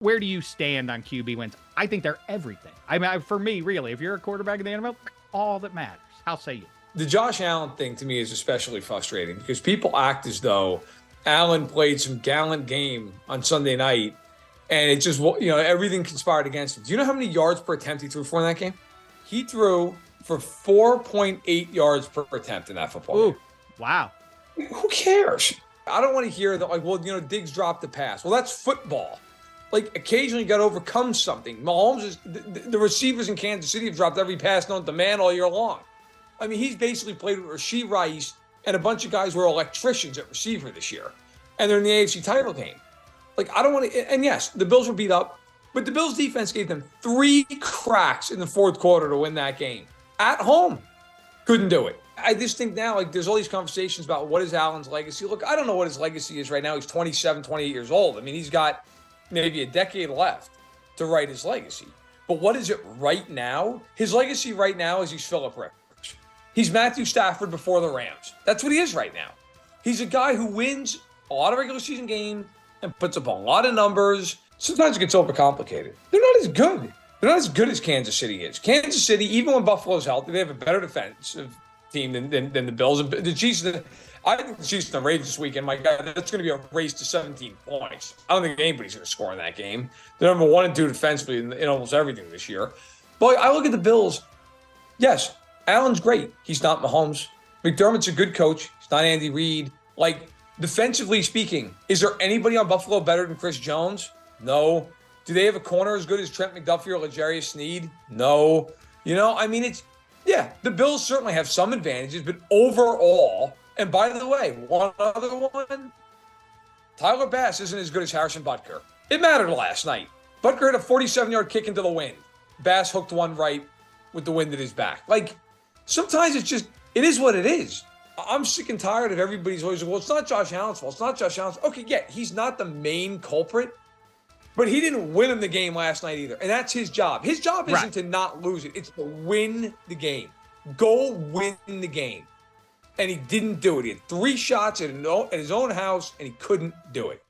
where do you stand on QB wins? I think they're everything. I mean, for me, really, if you're a quarterback in the NFL, all that matters. How say you? The Josh Allen thing to me is especially frustrating because people act as though Allen played some gallant game on Sunday night and it just, everything conspired against him. Do you know how many yards per attempt he threw for in that game? He threw for 4.8 yards per attempt in that football game. Wow. Who cares? I don't want to hear that, Diggs dropped the pass. Well, that's football. Occasionally you got to overcome something. Mahomes the receivers in Kansas City have dropped every pass known to man all year long. I mean, he's basically played with Rashee Rice and a bunch of guys who are electricians at receiver this year. And they're in the AFC title game. I don't want to, and yes, the Bills were beat up, but the Bills defense gave them 3 cracks in the fourth quarter to win that game. At home. Couldn't do it. I just think now, there's all these conversations about what is Allen's legacy. Look, I don't know what his legacy is right now. He's 27, 28 years old. I mean, he's got maybe a decade left to write his legacy. But what is it right now? His legacy right now is he's Phillip Rivers. He's Matthew Stafford before the Rams. That's what he is right now. He's a guy who wins a lot of regular season games and puts up a lot of numbers. Sometimes it gets overcomplicated. They're not as good. They're not as good as Kansas City is. Kansas City, even when Buffalo's healthy, they have a better defensive team than the Bills. And the Chiefs, I think the Chiefs and the Ravens this weekend, my God, that's going to be a race to 17 points. I don't think anybody's going to score in that game. They're number 1 and 2 defensively in almost everything this year. But I look at the Bills. Yes, Allen's great. He's not Mahomes. McDermott's a good coach. He's not Andy Reid. Defensively speaking, is there anybody on Buffalo better than Chris Jones? No. Do they have a corner as good as Trent McDuffie or L'Jarius Sneed? No. The Bills certainly have some advantages, but overall, and by the way, one other one, Tyler Bass isn't as good as Harrison Butker. It mattered last night. Butker had a 47-yard kick into the wind. Bass hooked one right with the wind at his back. Sometimes it is what it is. I'm sick and tired of everybody's always, well, it's not Josh Allen's fault. It's not Josh Allen's. Okay, yeah, he's not the main culprit, but he didn't win him the game last night either. And that's his job. His job isn't to not lose it. It's to win the game. Go win the game. And he didn't do it. He had 3 shots at his own house, and he couldn't do it.